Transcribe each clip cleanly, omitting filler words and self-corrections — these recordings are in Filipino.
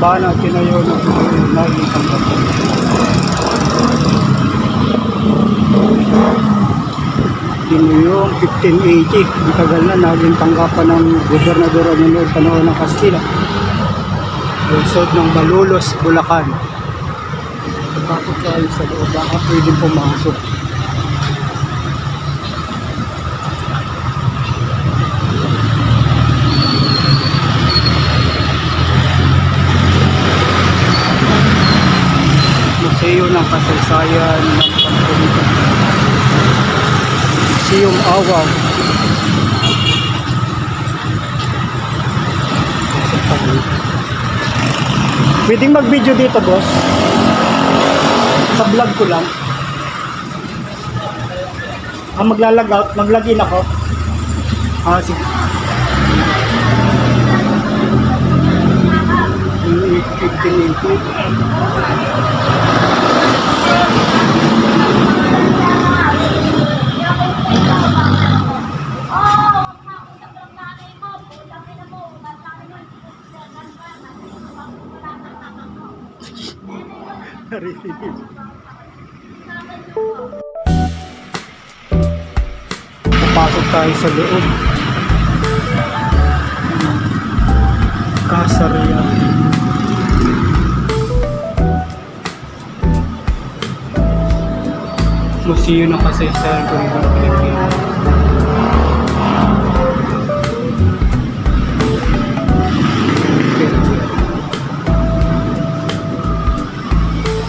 dambana tinayo ng naging tanggapan. Yun yung 1580, ang tagal na naging tanggapan ng gobernador noong panahon ng Kastila. Lungsod ng Malolos, Bulacan. Bakit tayo sa loob? Baka pwedeng pumasok. Museo ng Kasaysayan ng Pampulitan. Museum Awaw. Pwedeng mag-video dito, boss? Sa vlog ko lang. Mag-login ako. Sige. 1580. Papasok tayo sa loob. Kasarya. Museo ng Kasaysayan ng Pilipinas.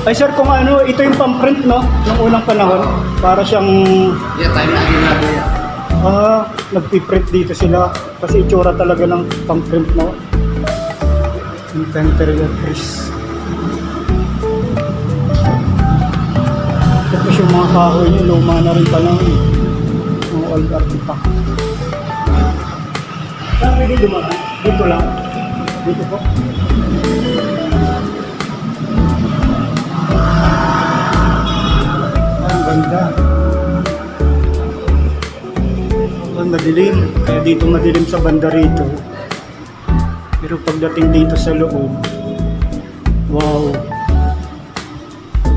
Ay sir, kung ano, ito yung pamprint, no? Ng unang panahon. Para siyang... Yeah, time na ginagawa yan. Nagpiprint dito sila. Kasi itsura talaga ng pamprint, no? Inventory Chris. Tapos yung mga kahoy niya, luma na rin panahon. Mga old artifact. Saan pwede dumaan? Dito lang. Dito po. Ganda. Ang madilim, kaya dito madilim sa banda rito. Pero pagdating dito sa loob, wow,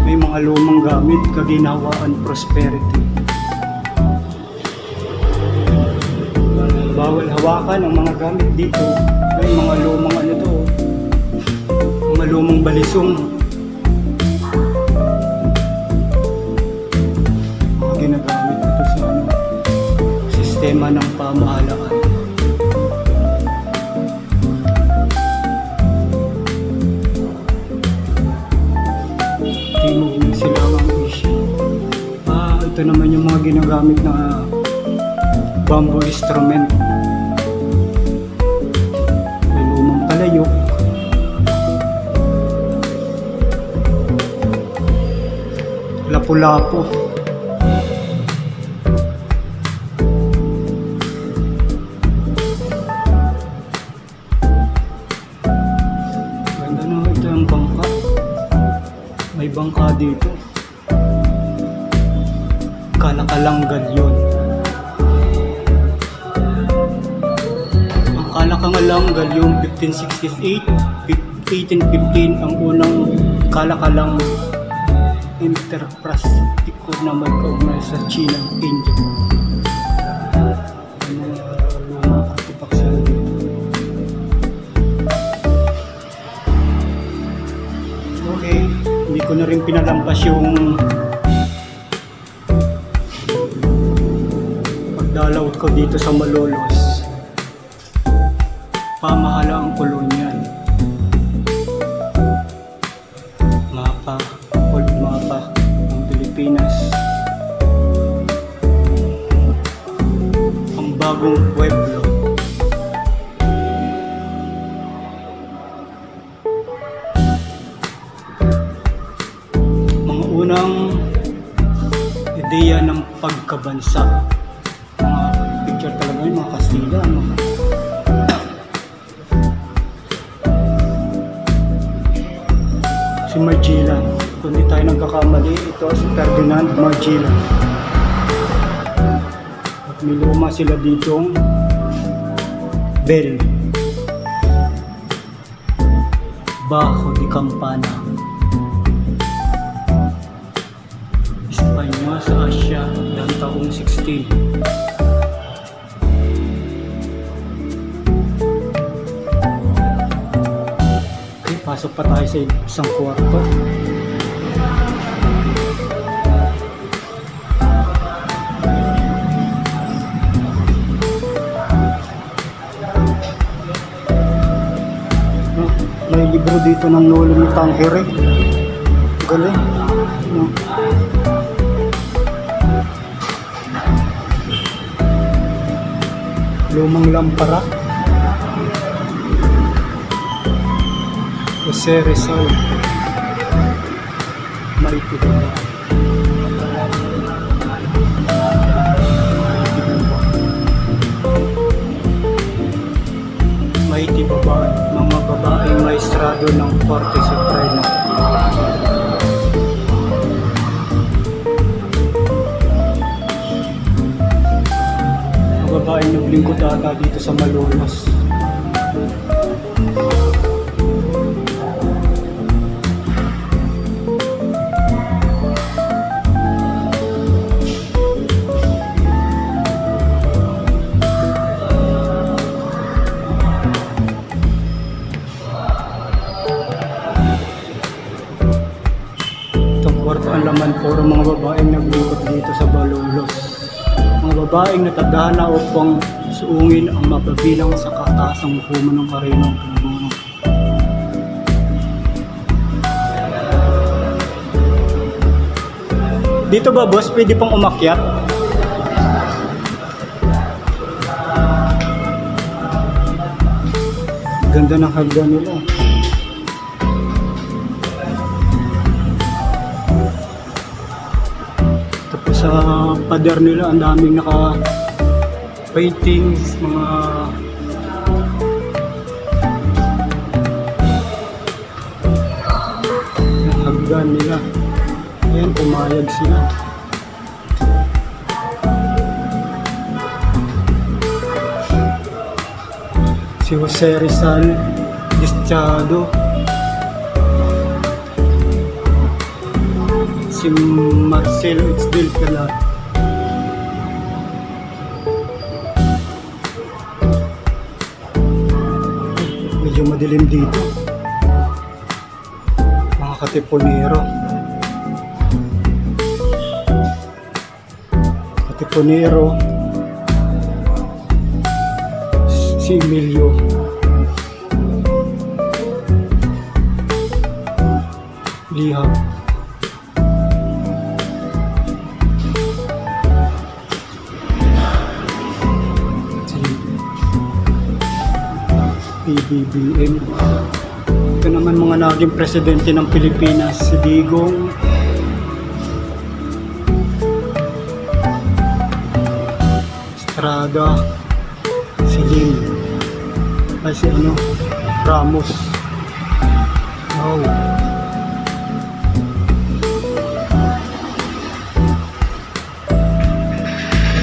may mga lumang gamit, kaginhawaan, prosperity. Bawal hawakan ang mga gamit dito. May mga lumang ano to, mga lumang balisong. Ginagamit ito sa sistema ng pamahalaan. Timog ng Silangang Asia. Ito naman yung mga ginagamit na bamboo instrument. May lumang palayok. Lapu-lapu. May bangka dito. Kalakalang galyon. Ang kalakalang galyon 1568, 1815 ang unang kalakalang interprastiko na magkaugnay sa China, India. Lumang artifacts dito. Okay. Hindi ko na rin pinalampas yung pagdalaw ko dito sa Malolos. Pamahalaang kolonyal. Mapa, old mapa ng Pilipinas. Ang bagong pueblo. Unang ideya ng pagkabansa. Mga picture talaga yung mga Kastila. Si Magellan. Kung hindi tayo nagkakamali, ito si Ferdinand Magellan. At may luma sila ditong bell. Bajo di Campana. Espanya sa Asya ng taong 16. Okay, pasok pa tayo sa isang kwarto. May libro dito ng lolo ni Tanghire. Galing. No? Lumang lampara. Jose Rizal. May pila. May babae, mga babaeng maestrado ng Korte Suprema. Mga babaeng naglingkod ata dito sa Malolos. Kwarto ang laman, puro mga babaeng naglingkod dito sa Malolos. Mga babaeng natadhana upang suungin ang mababilang sa kataasang hukuman ng karinang pagbuno. Dito ba, boss, pwede pang umakyat? Ganda ng hagdan nila. Sa pader nila ang daming naka paintings, mga hagdan nila. Ayan, pumayag sila. Si Jose Rizal Dischado, si Marcelo Itzdel pala. Medyo madilim dito. Mga katipunero. Katipunero. Si Emilio. Lihab. PBBM. Ito naman mga naging presidente ng Pilipinas, si Digong, Estrada, si Lim, ay si Ramos. Wow.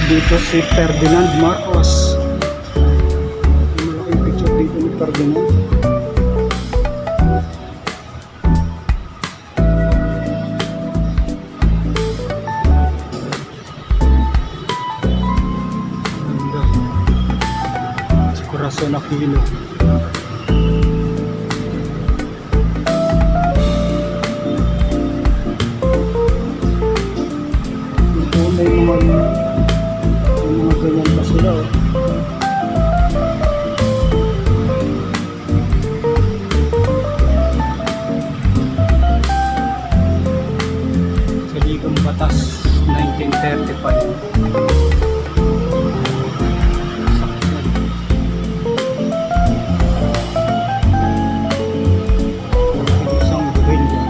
Dito si Ferdinand Marcos. Dito ni Ferdinand. Ganda. Si Corazon Aquino. Ito may mga ganyan pa sila. Batas 1935. Isang guwilya.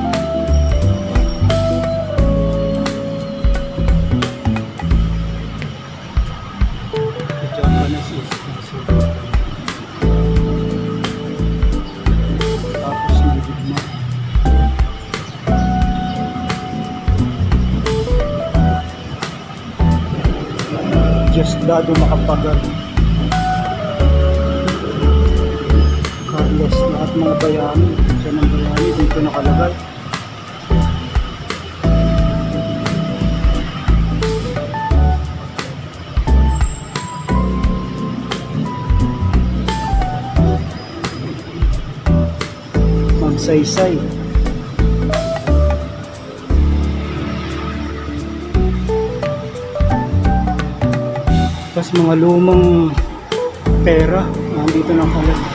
Ito ang panasis. Tapos nagigma. Diosdado Macapagal, Carlos, lahat mga bayani. Siya ng dito nakalagay. Magsaysay. Tapos mga lumang pera nandito nakalagay.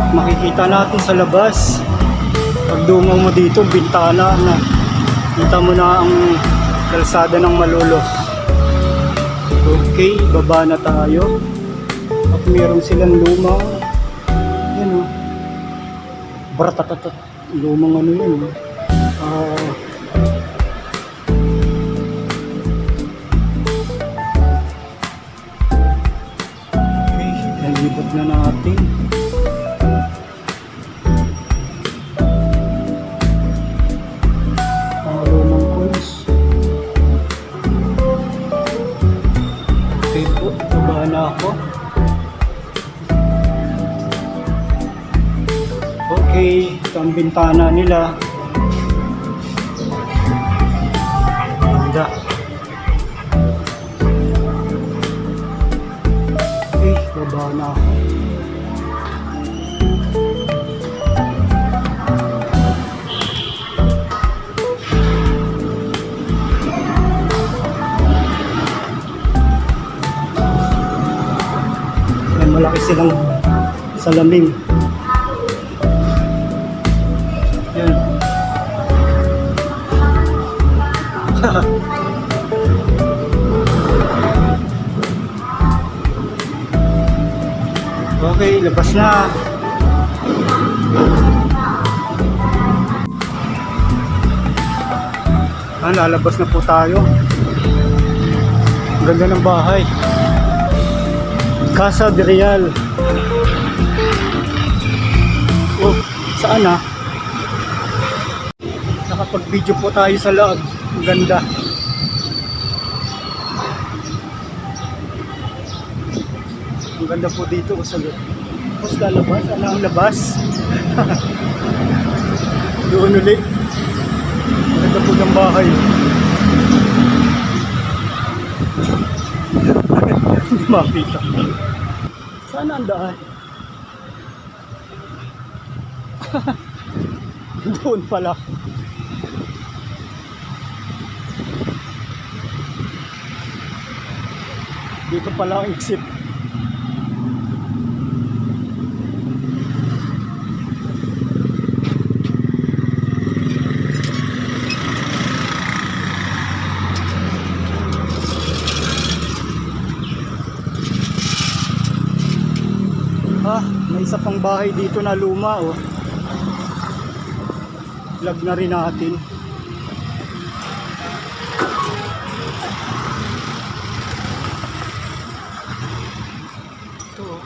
Makikita natin sa labas. Pag dungaw mo dito, bintana na. Kita mo na ang kalsada ng Malolos. Okay, baba na tayo. At meron silang lumang, yan o, baratatat, lumang ano yun o. Okay, nalibot na natin. Mga lumang coins. Okay po, baba na ako. Okay, ito ang bintana nila. Ganda. Okay, baba na ako. Yan, malaki silang salamin. Yan. Okay, labas na. Lalabas na po tayo. Ang ganda ng bahay. Casa de Real. Oh, saan ah? Nakapag-video po tayo sa loob. Ang ganda. Ang ganda po dito sa loob. Tapos lalabas. Ano ang labas? Doon ulit. Ang ganda po ng bahay. Hindi makita. Saan ang daan? Doon pala. Dito pala ang exit. May isa pang bahay dito na luma oh. Vlog na rin natin. Ito oh.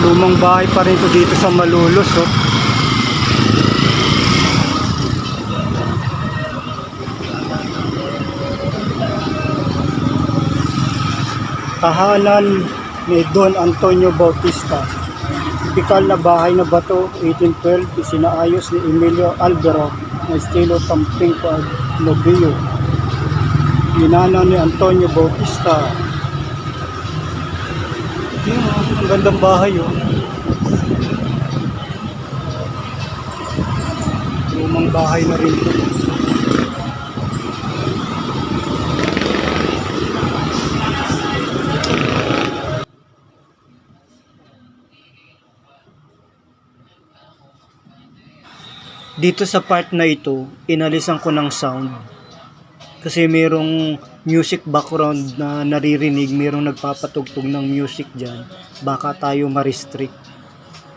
Lumang bahay pa rin ito dito sa Malolos oh. Tahanan ni Don Antonio Bautista. Tipikal na bahay na bato, 1812, isinaayos ni Emilio Albero na estilo Tampico Nobio. Ginana ni Antonio Bautista. Ang gandang bahay oh. Lumang bahay na rin ito. Dito sa part na ito, inalisan ko ng sound. Kasi merong music background na naririnig, merong nagpapatugtog ng music dyan. Baka tayo ma-restrict.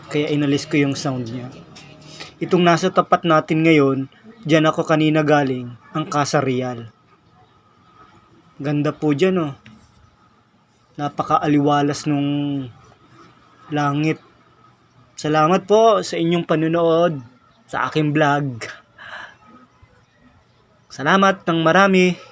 Kaya inalis ko yung sound niya. Itong nasa tapat natin ngayon, dyan ako kanina galing, ang Casa Real. Ganda po dyan oh. napakaaliwalas nung langit. Salamat po sa inyong panunood sa aking vlog. Salamat ng marami.